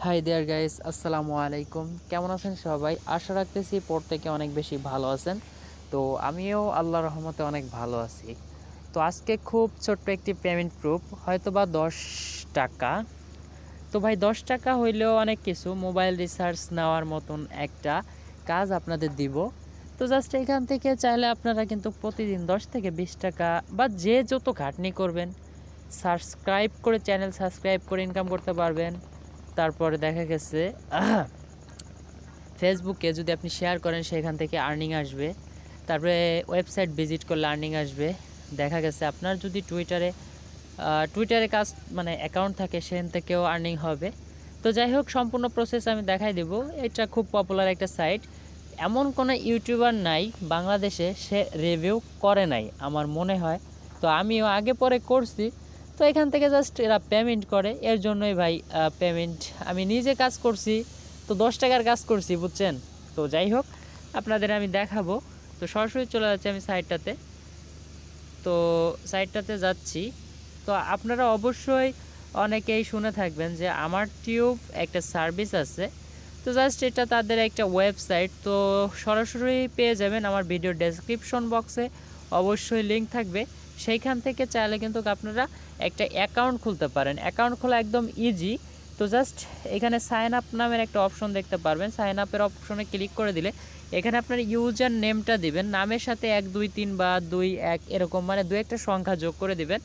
Hi there guys, আসসালামু আলাইকুম। কেমন আছেন সবাই? আশা রাখতেছি প্রত্যেকে অনেক বেশি ভালো আছেন। তো আমিও আল্লাহর রহমতে অনেক ভালো আছি। তো আজকে খুব ছোট্ট একটি পেমেন্ট প্রুফ, হয়তোবা 10 টাকা। তো ভাই 10 টাকা হইলেও অনেক কিছু, মোবাইল রিচার্জ নেওয়ার মতন একটা কাজ আপনাদের দিব। তো জাস্ট এখান থেকে চাইলে আপনারা কিন্তু প্রতিদিন 10 থেকে 20 টাকা বা যে যত খাটনি করবেন, সাবস্ক্রাইব করে চ্যানেল সাবস্ক্রাইব করে ইনকাম করতে পারবেন। তারপরে দেখা গেছে ফেসবুকে যদি আপনি শেয়ার করেন সেখান থেকে আর্নিং আসবে। তারপরে ওয়েবসাইট ভিজিট করলে আর্নিং আসবে। দেখা গেছে আপনার যদি টুইটারে কাজ মানে অ্যাকাউন্ট থাকে সেখান থেকেও আর্নিং হবে। তো যাই হোক, সম্পূর্ণ প্রসেস আমি দেখাই দেব। এটা খুব পপুলার একটা সাইট। এমন কোনো ইউটিউবার নাই বাংলাদেশে সে রিভিউ করে নাই আমার মনে হয়। তো আমিও আগে পরে করছি। তো এখান থেকে জাস্ট এরা পেমেন্ট করে, এর জন্যই ভাই পেমেন্ট। আমি নিজে কাজ করছি, তো 10 টাকার কাজ করছি, বুঝছেন। তো যাই হোক, আপনাদের আমি দেখাবো। তো সরাসরি চলে যাচ্ছি আমি সাইটটাতে। তো সাইটটাতে যাচ্ছি। তো আপনারা অবশ্যই অনেকেই শুনে থাকবেন যে আমার টিউব একটা সার্ভিস আছে। তো জাস্ট এটা তাদের একটা ওয়েবসাইট। তো সরাসরি পেয়ে যাবেন আমার ভিডিও ডেসক্রিপশন বক্সে, অবশ্যই লিঙ্ক থাকবে। সেইখান থেকে চাইলে কিন্তু আপনারা একটা অ্যাকাউন্ট খুলতে পারেন। অ্যাকাউন্ট খোলা একদম ইজি। তো জাস্ট এখানে সাইন আপ নামের একটা অপশন দেখতে পারবেন। সাইন আপের অপশনে ক্লিক করে দিলে এখানে আপনার ইউজার নেমটা দিবেন, নামের সাথে 1 2 3 বা 2 1 এরকম মানে দু একটা সংখ্যা যোগ করে দিবেন।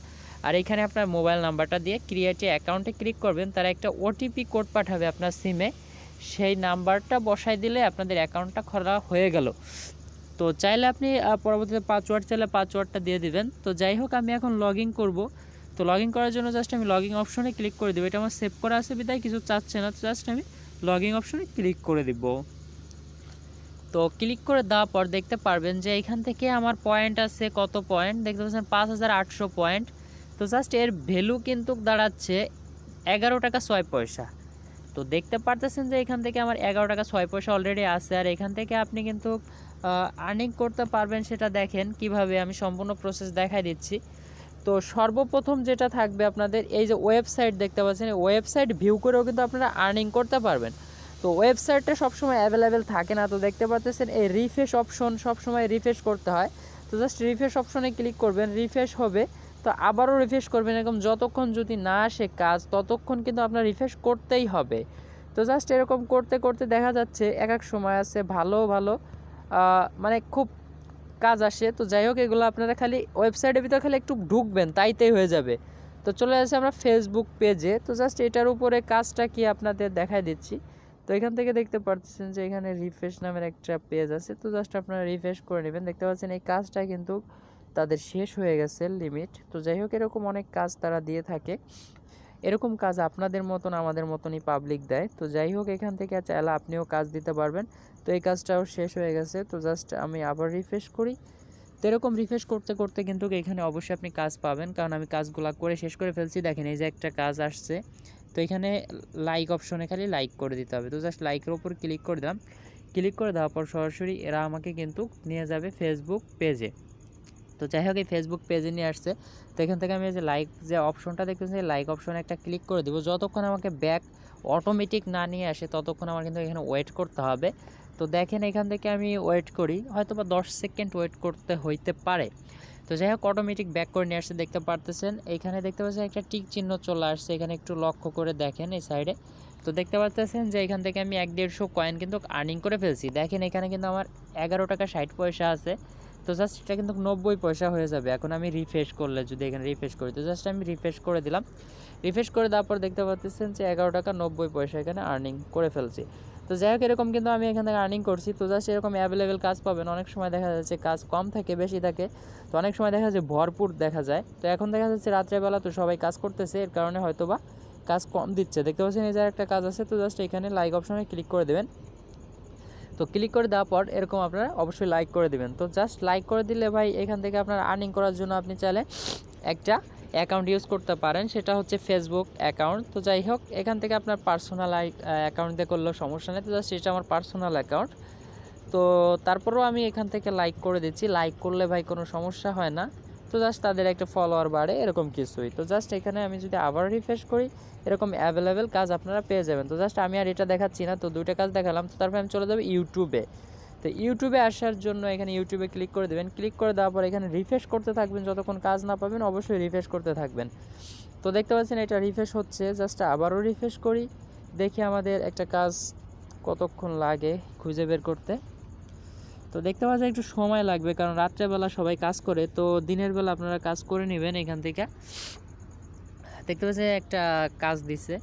আর এখানে আপনার মোবাইল নাম্বারটা দিয়ে ক্রিয়েট অ্যাকাউন্টে ক্লিক করবেন। তারা একটা ওটিপি কোড পাঠাবে আপনার সিমে, সেই নাম্বারটা বসাই দিলে আপনাদের অ্যাকাউন্টটা খোলা হয়ে গেল। তো চাইলে আপনি পরবর্তীতে পাসওয়ার্ড চাইলে পাসওয়ার্ডটা দিয়ে দিবেন। তো যাই হোক, আমি এখন লগ ইন করবো। তো লগ ইন করার জন্য জাস্ট আমি লগ ইন অপশনে ক্লিক করে দেবো। এটা আমার সেভ করা আছে বিদায় কিছু চাচ্ছে না। জাস্ট আমি লগ ইন অপশনে ক্লিক করে দিব। তো ক্লিক করে দেওয়ার পর দেখতে পারবেন যে এখান থেকে আমার পয়েন্ট আছে, কত পয়েন্ট দেখতে পাচ্ছেন, 5800 পয়েন্ট। তো জাস্ট এর ভ্যালু কিন্তু দাঁড়াচ্ছে 11 টাকা 6 পয়সা। তো দেখতে পারতেছেন যে এখান থেকে আমার 11 টাকা 6 পয়সা অলরেডি আছে। আর এখান থেকে আপনি কিন্তু আর্নিং করতে পারবেন। সেটা দেখেন কিভাবে, আমি সম্পূর্ণ প্রসেস দেখাই দিচ্ছি। তো সর্বপ্রথম যেটা থাকবে আপনাদের, এই যে ওয়েবসাইট দেখতে পাচ্ছেন, এই ওয়েবসাইট ভিউ করেও কিন্তু আপনারা আর্নিং করতে পারবেন। তো ওয়েবসাইটটা সবসময় অ্যাভেলেবেল থাকে না। তো দেখতে পাচ্ছেন এই রিফ্রেশ অপশন সবসময় রিফ্রেশ করতে হয়। তো জাস্ট রিফ্রেশ অপশনে ক্লিক করবেন, রিফ্রেশ হবে। তো আবারও রিফ্রেশ করবেন, এরকম যতক্ষণ যদি না আসে কাজ ততক্ষণ কিন্তু আপনার রিফ্রেশ করতেই হবে। তো জাস্ট এরকম করতে করতে দেখা যাচ্ছে এক এক সময় আছে ভালো ভালো মানে খুব কাজ আসে। তো যাই হোক, এগুলো আপনারা খালি ওয়েবসাইটের ভিতরে খালি একটু ঢুকবেন, তাইতেই হয়ে যাবে। তো চলে আসে আমরা ফেসবুক পেজে। তো জাস্ট এটার উপরে কাজটা কি আপনাদের দেখাই দিচ্ছি। তো এখান থেকে দেখতে পাচ্ছেন যে এখানে রিফ্রেশ নামের একটা পেজ আছে। তো জাস্ট আপনারা রিফ্রেশ করে নেবেন। দেখতে পাচ্ছেন এই কাজটা কিন্তু তাদের শেষ হয়ে গেছে লিমিট। তো যাই হোক, এরকম অনেক কাজ তারা দিয়ে থাকে। এরকম কাজ আপনাদের মতন আমাদের মতনই পাবলিক দেয়। তো যাই হোক, এখান থেকে চাইলে আপনিও কাজ দিতে পারবেন। তো এই কাজটাও শেষ হয়ে গেছে। তো জাস্ট আমি আবার রিফ্রেশ করি। তো এরকম রিফ্রেশ করতে করতে কিন্তু এখানে অবশ্যই আপনি কাজ পাবেন, কারণ আমি কাজগুলো করে শেষ করে ফেলছি। দেখেন এই যে একটা কাজ আসছে। তো এখানে লাইক অপশনে খালি লাইক করে দিতে হবে। তো জাস্ট লাইকের ওপর ক্লিক করে দিলাম। ক্লিক করে দেওয়ার পর সরাসরি এরা আমাকে কিন্তু নিয়ে যাবে ফেসবুক পেজে। তো যাই হোক, এই ফেসবুক পেজে নিয়ে আসছে। তো এখান থেকে আমি যে লাইক যে অপশনটা দেখতেছি, লাইক অপশনে একটা ক্লিক করে দেবো। যতক্ষণ আমাকে ব্যাক অটোমেটিক না নিয়ে আসে ততক্ষণ আমার কিন্তু এখানে ওয়েট করতে হবে। তো দেখেন এখান থেকে আমি ওয়েট করি, হয়তো বা 10 সেকেন্ড ওয়েট করতে হইতে পারে। তো যাই হোক, অটোমেটিক ব্যাক করে নিয়ে আসছে দেখতে পারতেছেন। এইখানে দেখতে পাচ্ছেন একটা টিক চিহ্ন চলে আসছে, এখানে একটু লক্ষ্য করে দেখেন এই সাইডে। তো দেখতে পাচ্ছেন যে এখান থেকে আমি 1-150 কয়েন কিন্তু আর্নিং করে ফেলছি। দেখেন এখানে কিন্তু আমার 11 টাকা 60 পয়সা আছে। তো জাস্ট এটা কিন্তু 90 পয়সা হয়ে যাবে এখন আমি রিফ্রেশ করলে, যদি এখানে রিফ্রেশ করি। তো জাস্ট আমি রিফ্রেশ করে দিলাম। রিফ্রেশ করে দেওয়ার পর দেখতে পাচ্ছেন যে 11 টাকা 90 পয়সা এখানে আর্নিং করে ফেলছি। তো যাই হোক, এরকম কিন্তু আমি এখান থেকে আর্নিং করছি। তো জাস্ট এরকম অ্যাভেলেবেল কাজ পাবেন। অনেক সময় দেখা যাচ্ছে কাজ কম থাকে, বেশি থাকে। তো অনেক সময় দেখা যাচ্ছে ভরপুর দেখা যায়। তো এখন দেখা যাচ্ছে রাত্রেবেলা তো সবাই কাজ করতেছে, এর কারণে হয়তোবা কাজ কম দিচ্ছে। দেখতে পাচ্ছেন এই যে একটা কাজ আছে। তো জাস্ট এখানে লাইক অপশনে ক্লিক করে দেবেন। তো ক্লিক করে দেওয়ার পর এরকম আপনারা অবশ্যই লাইক করে দেবেন। তো জাস্ট লাইক করে দিলে ভাই এখান থেকে আপনার আর্নিং করার জন্য আপনি চাইলে একটা অ্যাকাউন্ট ইউজ করতে পারেন, সেটা হচ্ছে ফেসবুক অ্যাকাউন্ট। তো যাই হোক, এখান থেকে আপনার পার্সোনাল অ্যাকাউন্ট দিয়ে করলেও সমস্যা নেই। তো জাস্ট এটা আমার পার্সোনাল অ্যাকাউন্ট। তো তারপরেও আমি এখান থেকে লাইক করে দিচ্ছি। লাইক করলে ভাই কোনো সমস্যা হয় না। তো জাস্ট তাদের একটা ফলোয়ার বাড়ে, এরকম কিছুই। তো জাস্ট এখানে আমি যদি আবার রিফ্রেশ করি, এরকম অ্যাভেলেবেল কাজ আপনারা পেয়ে যাবেন। তো জাস্ট আমি আর এটা দেখাচ্ছি না, তো দুইটা কাজ দেখালাম। তো তারপরে আমি চলে যাবো ইউটিউবে। তো ইউটিউবে আসার জন্য এখানে ইউটিউবে ক্লিক করে দেবেন। ক্লিক করে দেওয়ার পর এখানে রিফ্রেশ করতে থাকবেন, যতক্ষণ কাজ না পাবেন অবশ্যই রিফ্রেশ করতে থাকবেন। তো দেখতে পাচ্ছেন এটা রিফ্রেশ হচ্ছে, জাস্ট আবারও রিফ্রেশ করি, দেখি আমাদের একটা কাজ কতক্ষণ লাগে খুঁজে বের করতে। তো দেখতে পাচ্ছেন একটু সময় লাগবে, কারণ রাত্রেবেলা সবাই কাজ করে, তো দিনের বেলা আপনারা কাজ করে নেবেন। এখান থেকে দেখতে পাচ্ছেন একটা কাজ দিছে।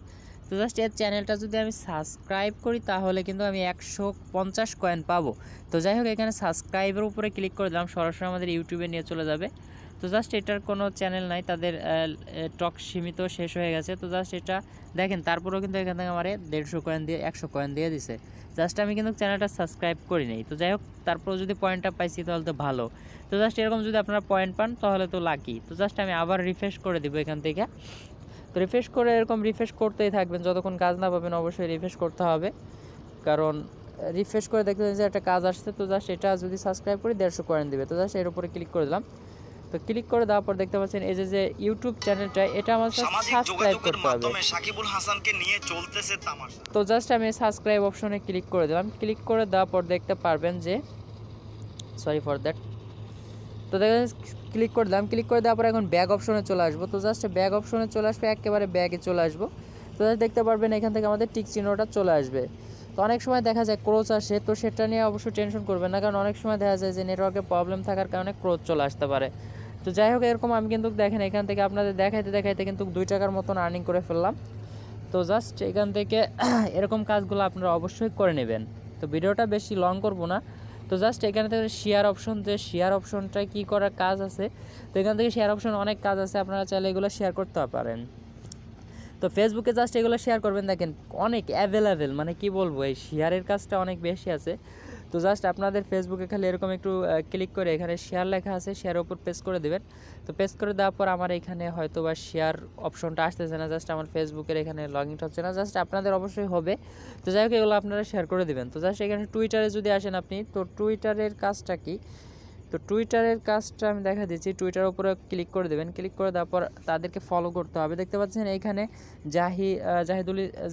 তো জাস্ট এর চ্যানেলটা যদি আমি সাবস্ক্রাইব করি তাহলে কিন্তু আমি 150 কয়েন পাবো। তো যাই হোক, এখানে সাবস্ক্রাইবের উপরে ক্লিক করে দিলাম, সরাসরি আমাদের ইউটিউবে নিয়ে চলে যাবে। তো জাস্ট এটার কোনো চ্যানেল নাই, তাদের টক সীমিত শেষ হয়ে গেছে। তো জাস্ট এটা দেখেন, তারপরেও কিন্তু এখান থেকে আমার 150 কয়েন দিয়ে 100 কয়েন দিয়ে দিছে। জাস্ট আমি কিন্তু চ্যানেলটা সাবস্ক্রাইব করি নাই। তো যাই হোক, তারপরেও যদি পয়েন্টটা পাইছি তাহলে তো ভালো। তো জাস্ট এরকম যদি আপনারা পয়েন্ট পান তাহলে তো লাকি। তো জাস্ট আমি আবার রিফ্রেশ করে দিব এখান থেকে। তো রিফ্রেশ করে এরকম রিফ্রেশ করতেই থাকবেন, যতক্ষণ কাজ না পাবেন অবশ্যই রিফ্রেশ করতে হবে, কারণ রিফ্রেশ করে দেখবেন যে একটা কাজ আসছে। তো জাস্ট এটা যদি সাবস্ক্রাইব করি 150 কয়েন দিবে। তো জাস্ট এর উপরে ক্লিক করে দিলাম। তো ক্লিক করে দেওয়ার পর দেখতে পাচ্ছেন এই যে ইউটিউব চ্যানেলটা, এটা আমার সাবস্ক্রাইব করতে হবে। সাকিবুল হাসানকে নিয়ে চলতেছে তামাশা। তো জাস্ট আমি সাবস্ক্রাইব অপশনে ক্লিক করে দিলাম। ক্লিক করে দেওয়ার পর দেখতে পারবেন যে, সরি ফর দ্যাট। তো দেখেন ক্লিক করে দিলাম। ক্লিক করে দেওয়ার পর এখন ব্যাগ অপশনে চলে আসবো। তো জাস্ট ব্যাগ অপশনে চলে আসবে, একেবারে ব্যাগে চলে আসবো। তো জাস্ট দেখতে পারবেন এখান থেকে আমাদের টিক চিহ্নটা চলে আসবে। তো অনেক সময় দেখা যায় ক্রোচ আসে, তো সেটা নিয়ে অবশ্যই টেনশন করবেন না, কারণ অনেক সময় দেখা যায় যে নেটওয়ার্কের প্রবলেম থাকার কারণে ক্রোচ চলে আসতে পারে। তো যাই হোক, এরকম আমি কিন্তু দেখেন এখান থেকে আপনাদের দেখাইতে দেখাইতে কিন্তু 2 টাকার মতন আর্নিং করে ফেললাম। তো জাস্ট এখান থেকে এরকম কাজগুলো আপনারা অবশ্যই করে নেবেন। তো ভিডিওটা বেশি লং করব না। তো জাস্ট এখানে থেকে শেয়ার অপশন, যে শেয়ার অপশনটায় কী করার কাজ আছে, তো এখান থেকে শেয়ার অপশন অনেক কাজ আছে, আপনারা চাইলে এগুলো শেয়ার করতে পারেন। তো ফেসবুকে জাস্ট এগুলো শেয়ার করবেন, দেখেন অনেক অ্যাভেলেবেল, মানে কি বলবো, এই শেয়ারের কাজটা অনেক বেশি আছে। তো জাস্ট আপনাদের ফেসবুকে খালি এরকম একটু ক্লিক করে এখানে শেয়ার লেখা আছে, শেয়ারের উপর প্রেস করে দেবেন। তো প্রেস করে দেওয়ার পর আমার এখানে হয়তো বা শেয়ার অপশনটা আসতেছে না, জাস্ট আমার ফেসবুকের এখানে লগ ইনটা হচ্ছে না, জাস্ট আপনাদের অবশ্যই হবে। তো যাই হোক, এগুলো আপনারা শেয়ার করে দেবেন। তো জাস্ট এখানে টুইটারে যদি আসেন আপনি, তো টুইটারের কাজটা কি, তো টুইটারের কাজটা আমি দেখা দিচ্ছি। টুইটারের উপরে ক্লিক করে দেবেন। ক্লিক করে দেওয়ার পর তাদেরকে ফলো করতে হবে। দেখতে পাচ্ছেন এইখানে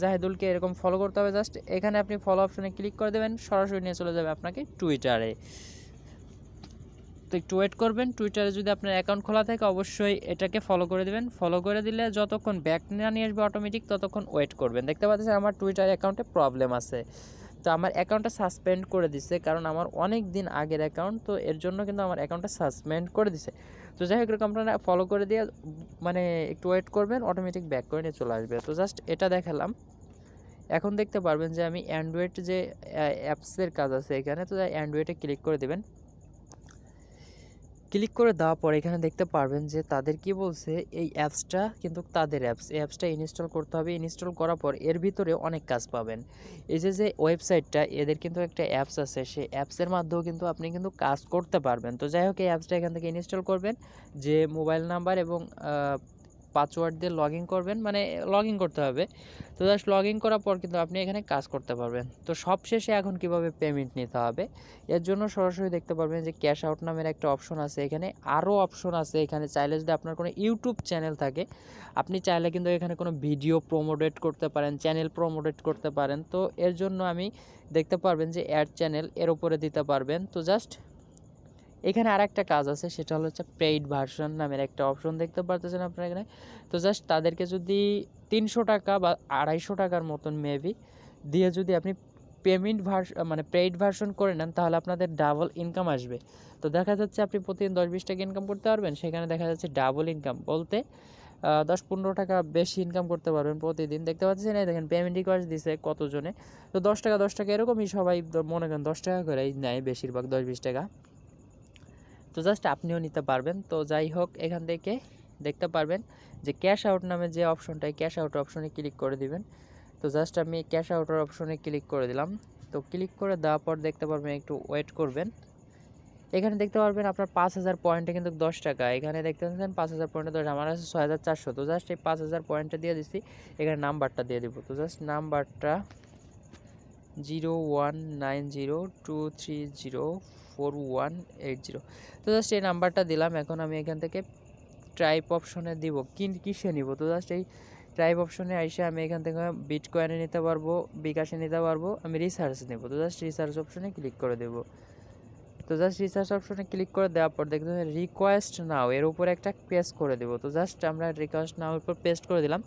জাহিদুলকে এরকম ফলো করতে হবে। জাস্ট এখানে আপনি ফলো অপশনে ক্লিক করে দেবেন, সরাসরি নিয়ে চলে যাবে আপনাকে টুইটারে। তো একটু ওয়েট করবেন। টুইটারে যদি আপনার অ্যাকাউন্ট খোলা থাকে অবশ্যই এটাকে ফলো করে দেবেন। ফলো করে দিলে যতক্ষণ ব্যাক না নিয়ে আসবে অটোমেটিক, ততক্ষণ ওয়েট করবেন। দেখতে পাচ্ছেন আমার টুইটার অ্যাকাউন্টে প্রবলেম আছে, তো আমার অ্যাকাউন্টটা সাসপেন্ড করে দিছে, কারণ আমার অনেক দিন আগের অ্যাকাউন্ট, তো এর জন্য কিন্তু আমার অ্যাকাউন্টটা সাসপেন্ড করে দিছে। তো যাই হোক, এরকম আপনারা ফলো করে দিয়ে মানে একটু ওয়েট করবেন, অটোমেটিক ব্যাক করে নিয়ে চলে আসবে। তো জাস্ট এটা দেখালাম। এখন দেখতে পারবেন যে আমি অ্যান্ড্রয়েড যে অ্যাপসের কাজ আছে এখানে, তো অ্যান্ড্রয়েডে ক্লিক করে দেবেন। ক্লিক করে দেওয়ার পর এখানে দেখতে পারবেন যে তাদের কি বলছে, এই অ্যাপসটা কিন্তু তাদের অ্যাপস, এই অ্যাপসটা ইনস্টল করতে হবে। ইনস্টল করার পর এর ভিতরে অনেক কাজ পাবেন। এই যে ওয়েবসাইটটা, এদের কিন্তু একটা অ্যাপস আছে, সেই অ্যাপসের মাধ্যমেও কিন্তু আপনি কিন্তু কাজ করতে পারবেন। তো যাই হোক, এই অ্যাপসটা এখান থেকে ইনস্টল করবেন, যে মোবাইল নাম্বার এবং পাসওয়ার্ড দিয়ে লগ ইন করবেন, মানে লগ ইন করতে হবে। তো জাস্ট লগ ইন করার পর কিন্তু আপনি এখানে কাজ করতে পারবেন। তো সবশেষে এখন কিভাবে পেমেন্ট নিতে হবে, এর জন্য সরাসরি দেখতে পারবেন যে ক্যাশ আউট নামের একটা অপশন আছে। এখানে আরও অপশন আছে, এখানে চাইলে যদি আপনার কোনো ইউটিউব চ্যানেল থাকে, আপনি চাইলে কিন্তু এখানে কোনো ভিডিও প্রমোটেট করতে পারেন, চ্যানেল প্রমোটেট করতে পারেন। তো এর জন্য আমি দেখতে পারবেন যে অ্যাড চ্যানেল, এর উপরে দিতে পারবেন। তো জাস্ট এখানে আরেকটা কাজ আছে, সেটা হচ্ছে পেইড ভার্সন নামের একটা অপশন দেখতে পারতেছেন আপনারা এখানে। তো জাস্ট তাদেরকে যদি 300 টাকা বা 250 টাকার মতন মেবি দিয়ে যদি আপনি পেমেন্ট মানে পেইড ভার্সন করে নেন, তাহলে আপনাদের ডাবল ইনকাম আসবে। তো দেখা যাচ্ছে আপনি প্রতিদিন 10-20 টাকা ইনকাম করতে পারবেন, সেখানে দেখা যাচ্ছে ডাবল ইনকাম বলতে 10-15 টাকা বেশি ইনকাম করতে পারবেন প্রতিদিন। দেখতে পাচ্ছেন এই দেখেন পেমেন্ট রিকোয়েস্ট দিছে কতজনে, তো 10 টাকা 10 টাকা এরকমই সবাই মনে করেন 10 টাকা করেই নেয় বেশিরভাগ, 10-20 টাকা। তো জাস্ট আপনিও নিতে পারবেন। তো যাই হোক, এখান থেকে দেখতে পারবেন যে ক্যাশ আউট নামে যে অপশনটাই, ক্যাশ আউট অপশনে ক্লিক করে দিবেন। তো জাস্ট আমি ক্যাশ আউটের অপশনে ক্লিক করে দিলাম। তো ক্লিক করে দেওয়ার পর দেখতে পারবেন, একটু ওয়েট করবেন। এখানে দেখতে পারবেন আপনার 5000 পয়েন্টে কিন্তু 10 টাকা, এখানে দেখতে পাচ্ছেন 5000 পয়েন্টে 10, আমার আছে 6400। তো জাস্ট এই 5000 পয়েন্টটা দিয়ে দিচ্ছি, এখানে নাম্বারটা দিয়ে দিব। তো জাস্ট নাম্বারটা 0190230 4180। তো জাস্ট এই নাম্বারটা দিলাম। এখন আমি এখান থেকে ট্রাইপ অপশনে দিব, কিসে নিব। তো জাস্ট এই ট্রাইপ অপশনে আইসে আমি এখান থেকে বিটকয়েনে নিতে পারবো, বিকাশে নিতে পারবো, আমি রিসার্চ নেব। তো জাস্ট রিসার্চ অপশনে ক্লিক করে দেবো। তো জাস্ট রিসার্চ অপশনে ক্লিক করে দেওয়ার পর দেখতে হবে রিকোয়েস্ট নাও, এর উপরে একটা পেস্ট করে দেবো। তো জাস্ট আমরা রিকোয়েস্ট নাও এর উপর পেস্ট করে দিলাম।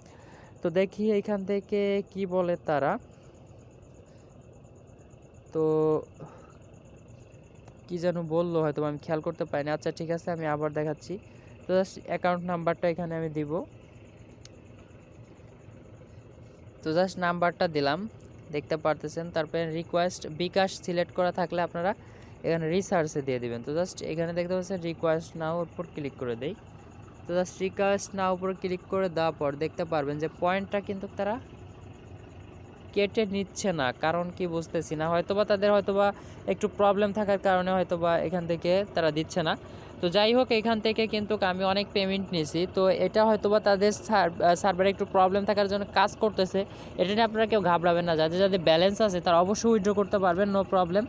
তো দেখি এইখান থেকে কি বলে তারা। তো কি যেন বললো, হয়তো আমি খেয়াল করতে পারিনি। আচ্ছা ঠিক আছে, আমি আবার দেখাচ্ছি। তো জাস্ট অ্যাকাউন্ট নাম্বারটা এখানে আমি দিব। তো জাস্ট নাম্বারটা দিলাম, দেখতে পারতেছেন। তারপরে রিকোয়েস্ট বিকাশ সিলেক্ট করা থাকলে আপনারা এখানে রিসার্চে দিয়ে দিবেন। তো জাস্ট এখানে দেখতে পাচ্ছেন রিকোয়েস্ট নাও উপর ক্লিক করে দেই। তো জাস্ট রিকোয়েস্ট নাও উপর ক্লিক করে দেওয়ার পর দেখতে পারবেন যে পয়েন্টটা কিন্তু তারা কেটে নিচ্ছে না, কারণ কি বুঝতেছি না। হয়তোবা তাদের হয়তোবা একটু প্রবলেম থাকার কারণে হয়তোবা এখান থেকে তারা দিচ্ছে না। তো যাই হোক, এখান থেকে কিন্তু আমি অনেক পেমেন্ট নিয়েছি। তো এটা হয়তোবা তাদের সার্ভারে একটু প্রবলেম থাকার জন্য কাজ করতেছে। এটা নিয়ে আপনারা কেউ ঘাবড়াবেন না। যাদের যাদের ব্যালেন্স আছে তারা অবশ্যই উইথড্র করতে পারবেন, নো প্রবলেম।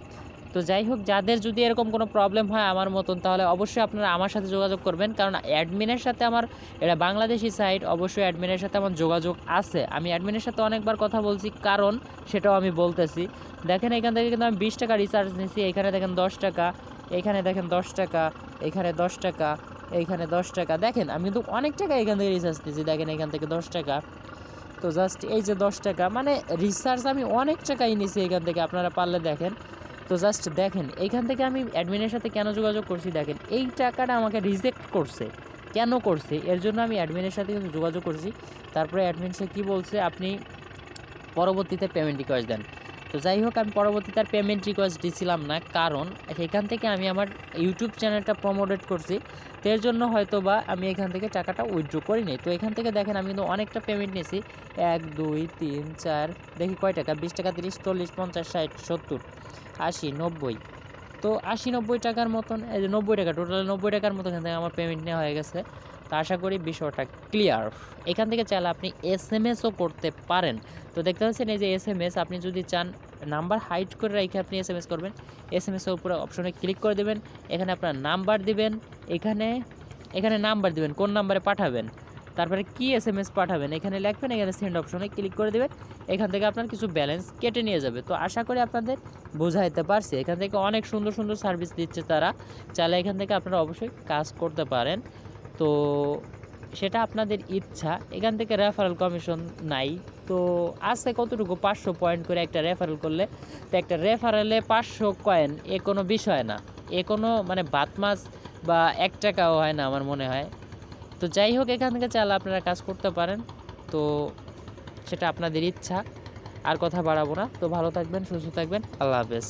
তো যাই হোক, যাদের যদি এরকম কোনো প্রবলেম হয় আমার মতন, তাহলে অবশ্যই আপনারা আমার সাথে যোগাযোগ করবেন, কারণ অ্যাডমিনের সাথে আমার, এটা বাংলাদেশি সাইট, অবশ্যই অ্যাডমিনের সাথে আমার যোগাযোগ আছে। আমি অ্যাডমিনের সাথে অনেকবার কথা বলছি, কারণ সেটাও আমি বলতেছি। দেখেন এখান থেকে কিন্তু আমি 20 টাকা রিচার্জ নিয়েছি। এখানে দেখেন 10 টাকা, এখানে দেখেন 10 টাকা, এখানে 10 টাকা, এইখানে 10 টাকা। দেখেন আমি কিন্তু অনেক টাকা এখান থেকে রিচার্জ নিয়েছি। দেখেন এখান থেকে 10 টাকা। তো জাস্ট এই যে 10 টাকা, মানে রিচার্জ আমি অনেক টাকাই নিয়েছি এখান থেকে, আপনারা পারলে দেখেন। তো জাস্ট দেখেন এইখান থেকে আমি অ্যাডমিনের সাথে কেন যোগাযোগ করছি, দেখেন এই টাকাটা আমাকে রিজেক্ট করছে। কেন করছে, এর জন্য আমি অ্যাডমিনের সাথে কিন্তু যোগাযোগ করছি। তারপরে অ্যাডমিন সে কী বলছে, আপনি পরবর্তীতে পেমেন্ট রিকোয়েস্ট দেন। তো যাই হোক, আমি পরবর্তীতে আর পেমেন্ট রিকোয়েস্ট দিছিলাম না, কারণ সেখান থেকে আমি আমার ইউটিউব চ্যানেলটা প্রমোটেড করছি। তো এর জন্য হয়তো বা আমি এখান থেকে টাকাটা উইথড্র করিনি। তো এখান থেকে দেখেন আমি কিন্তু অনেকটা পেমেন্ট নিয়েছি। 1 2 3 4, দেখি কয় টাকা, 20 টাকা, 30 40 50 60 70 80 90। তো 80-90 টাকার মতন, এই যে 90 টাকা, টোটাল 90 টাকার মতো এখান থেকে আমার পেমেন্ট নেওয়া হয়ে গেছে। তো আশা করি বিষয়টা ক্লিয়ার। এখান থেকে চাইলে আপনি এসএমএসও করতে পারেন। তো দেখতে পাচ্ছেন এই যে এসএমএস, আপনি যদি চান নাম্বার হাইড করে রেখে আপনি এসএমএস করবেন। এসএমএসের উপরে অপশনে ক্লিক করে দেবেন, এখানে আপনার নাম্বার দিবেন, এখানে নাম্বার দিবেন, কোন নাম্বারে পাঠাবেন, তারপরে কি এসএমএস পাঠাবেন এখানে লিখবেন, এখানে সেন্ড অপশনে ক্লিক করে দেবেন। এখান থেকে আপনার কিছু ব্যালেন্স কেটে নিয়ে যাবে। তো আশা করি আপনাদের বোঝাইতে পারছি। এখান থেকে অনেক সুন্দর সুন্দর সার্ভিস দিচ্ছে তারা, চাইলে এখান থেকে আপনারা অবশ্যই কাজ করতে পারেন। তো সেটা আপনাদের ইচ্ছা। এখান থেকে রেফারেল কমিশন নাই, তো আছে কতটুকু, 500 পয়েন্ট করে একটা রেফারেল করলে। তো একটা রেফারেলে 500 কয়েন, এ কোনো বিষয় না, এ কোনো মানে বাত মাছ বা 1 টাকাও হয় না আমার মনে হয়। তো যাই হোক, এখান থেকে চাইলে আপনারা কাজ করতে পারেন। তো সেটা আপনাদের ইচ্ছা। আর কথা বাড়াবো না। তো ভালো থাকবেন, সুস্থ থাকবেন, আল্লাহ হাফেজ।